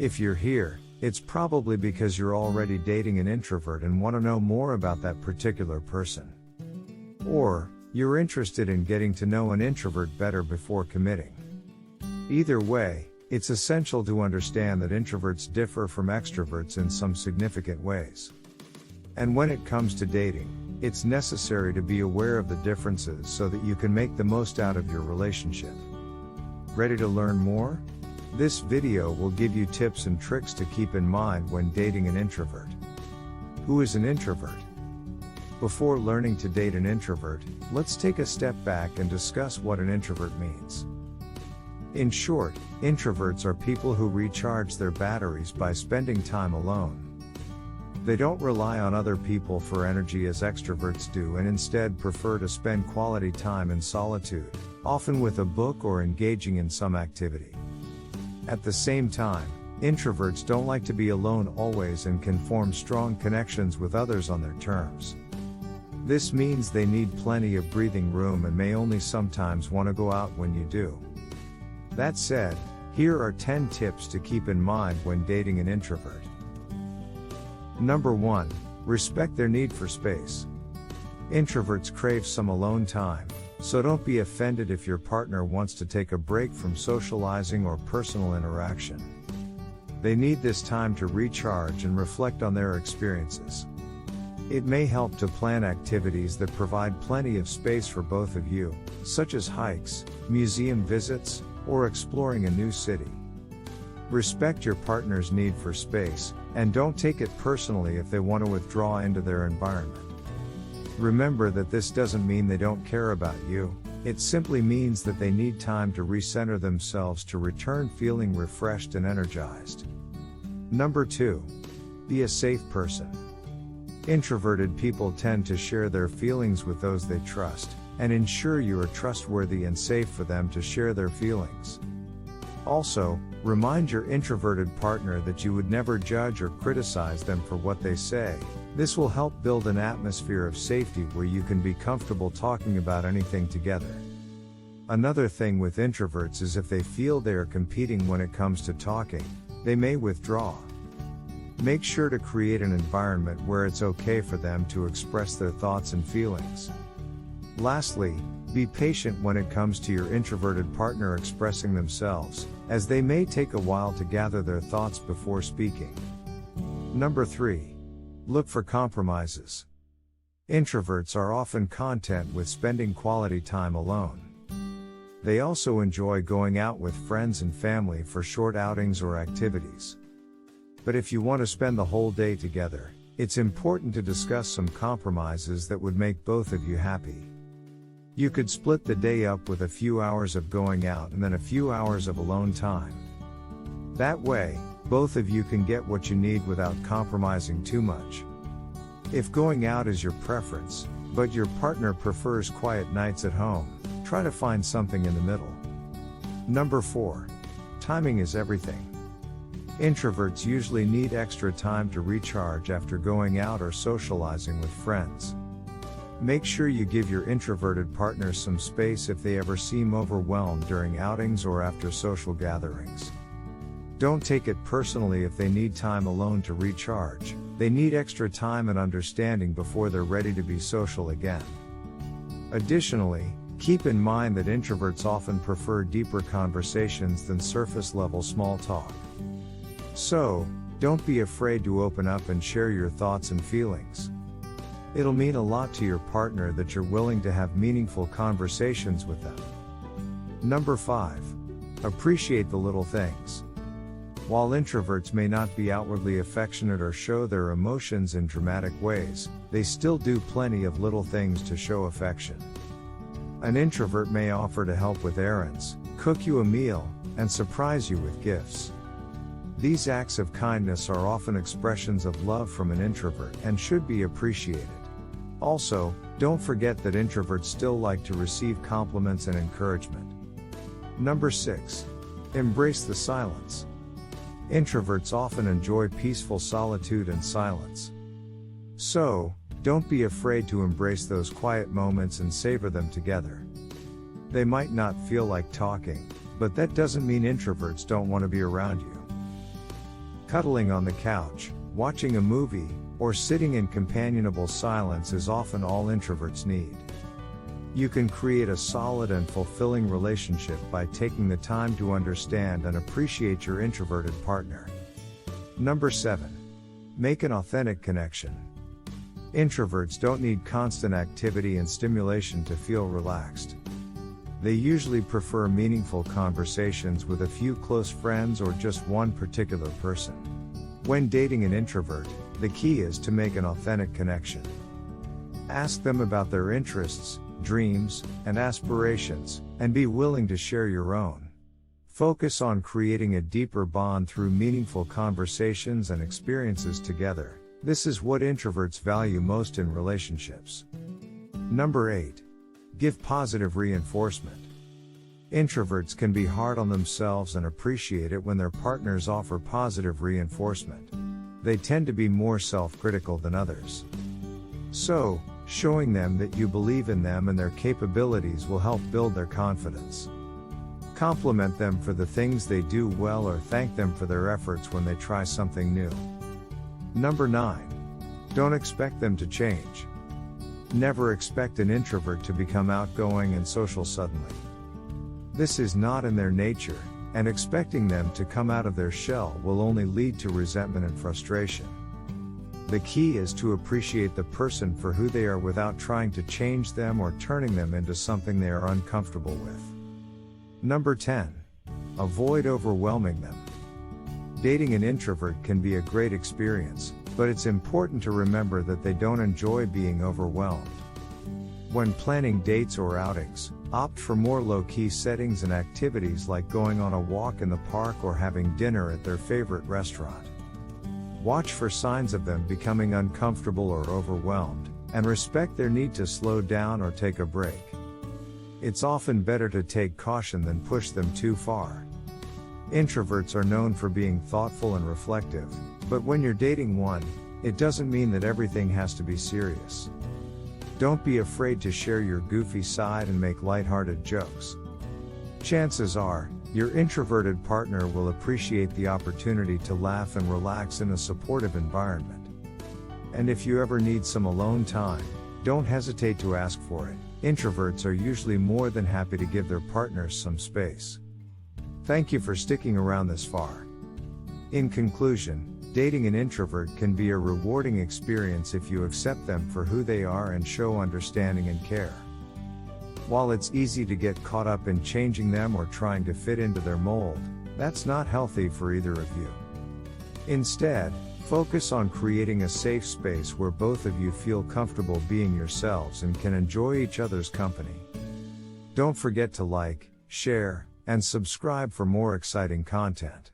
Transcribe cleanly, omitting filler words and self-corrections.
If you're here, it's probably because you're already dating an introvert and want to know more about that particular person. Or, you're interested in getting to know an introvert better before committing. Either way, it's essential to understand that introverts differ from extroverts in some significant ways. And when it comes to dating, it's necessary to be aware of the differences so that you can make the most out of your relationship. Ready to learn more? This video will give you tips and tricks to keep in mind when dating an introvert. Who is an introvert? Before learning to date an introvert, let's take a step back and discuss what an introvert means. In short, introverts are people who recharge their batteries by spending time alone. They don't rely on other people for energy as extroverts do and instead prefer to spend quality time in solitude, often with a book or engaging in some activity. At the same time, introverts don't like to be alone always and can form strong connections with others on their terms. This means they need plenty of breathing room and may only sometimes want to go out when you do. That said, here are 10 tips to keep in mind when dating an introvert. Number 1. Respect their need for space. Introverts crave some alone time, so don't be offended if your partner wants to take a break from socializing or personal interaction. They need this time to recharge and reflect on their experiences. It may help to plan activities that provide plenty of space for both of you, such as hikes, museum visits, or exploring a new city. Respect your partner's need for space, and don't take it personally if they want to withdraw into their environment. Remember that this doesn't mean they don't care about you, it simply means that they need time to recenter themselves to return feeling refreshed and energized. Number 2. Be a safe person. Introverted people tend to share their feelings with those they trust, and ensure you are trustworthy and safe for them to share their feelings. Also, remind your introverted partner that you would never judge or criticize them for what they say. This will help build an atmosphere of safety where you can be comfortable talking about anything together. Another thing with introverts is if they feel they are competing when it comes to talking, they may withdraw. Make sure to create an environment where it's okay for them to express their thoughts and feelings. Lastly, be patient when it comes to your introverted partner expressing themselves, as they may take a while to gather their thoughts before speaking. Number 3. Look for compromises. Introverts are often content with spending quality time alone. They also enjoy going out with friends and family for short outings or activities. But if you want to spend the whole day together, it's important to discuss some compromises that would make both of you happy. You could split the day up with a few hours of going out and then a few hours of alone time. That way, both of you can get what you need without compromising too much. If going out is your preference, but your partner prefers quiet nights at home, try to find something in the middle. Number 4. Timing is everything. Introverts usually need extra time to recharge after going out or socializing with friends. Make sure you give your introverted partner some space if they ever seem overwhelmed during outings or after social gatherings. Don't take it personally if they need time alone to recharge. They need extra time and understanding before they're ready to be social again. Additionally, keep in mind that introverts often prefer deeper conversations than surface-level small talk. So, don't be afraid to open up and share your thoughts and feelings. It'll mean a lot to your partner that you're willing to have meaningful conversations with them. Number 5. Appreciate the little things. While introverts may not be outwardly affectionate or show their emotions in dramatic ways, they still do plenty of little things to show affection. An introvert may offer to help with errands, cook you a meal, and surprise you with gifts. These acts of kindness are often expressions of love from an introvert and should be appreciated. Also, don't forget that introverts still like to receive compliments and encouragement. Number 6. Embrace the silence. Introverts often enjoy peaceful solitude and silence. So, don't be afraid to embrace those quiet moments and savor them together. They might not feel like talking, but that doesn't mean introverts don't want to be around you. Cuddling on the couch, watching a movie, or sitting in companionable silence is often all introverts need. You can create a solid and fulfilling relationship by taking the time to understand and appreciate your introverted partner. Number 7. Make an authentic connection. Introverts don't need constant activity and stimulation to feel relaxed. They usually prefer meaningful conversations with a few close friends or just one particular person. When dating an introvert, the key is to make an authentic connection. Ask them about their interests, dreams, and aspirations, and be willing to share your own. Focus on creating a deeper bond through meaningful conversations and experiences together. This is what introverts value most in relationships. Number 8. Give positive reinforcement. Introverts can be hard on themselves and appreciate it when their partners offer positive reinforcement. They tend to be more self-critical than others. So, showing them that you believe in them and their capabilities will help build their confidence. Compliment them for the things they do well or thank them for their efforts when they try something new. Number 9. Don't expect them to change. Never expect an introvert to become outgoing and social suddenly. This is not in their nature, and expecting them to come out of their shell will only lead to resentment and frustration. The key is to appreciate the person for who they are without trying to change them or turning them into something they are uncomfortable with. Number 10. Avoid overwhelming them. Dating an introvert can be a great experience, but it's important to remember that they don't enjoy being overwhelmed. When planning dates or outings, opt for more low-key settings and activities like going on a walk in the park or having dinner at their favorite restaurant. Watch for signs of them becoming uncomfortable or overwhelmed, and respect their need to slow down or take a break. It's often better to take caution than push them too far. Introverts are known for being thoughtful and reflective, but when you're dating one, it doesn't mean that everything has to be serious. Don't be afraid to share your goofy side and make lighthearted jokes. Chances are, your introverted partner will appreciate the opportunity to laugh and relax in a supportive environment. And if you ever need some alone time, don't hesitate to ask for it. Introverts are usually more than happy to give their partners some space. Thank you for sticking around this far. In conclusion, dating an introvert can be a rewarding experience if you accept them for who they are and show understanding and care. While it's easy to get caught up in changing them or trying to fit into their mold, that's not healthy for either of you. Instead, focus on creating a safe space where both of you feel comfortable being yourselves and can enjoy each other's company. Don't forget to like, share, and subscribe for more exciting content.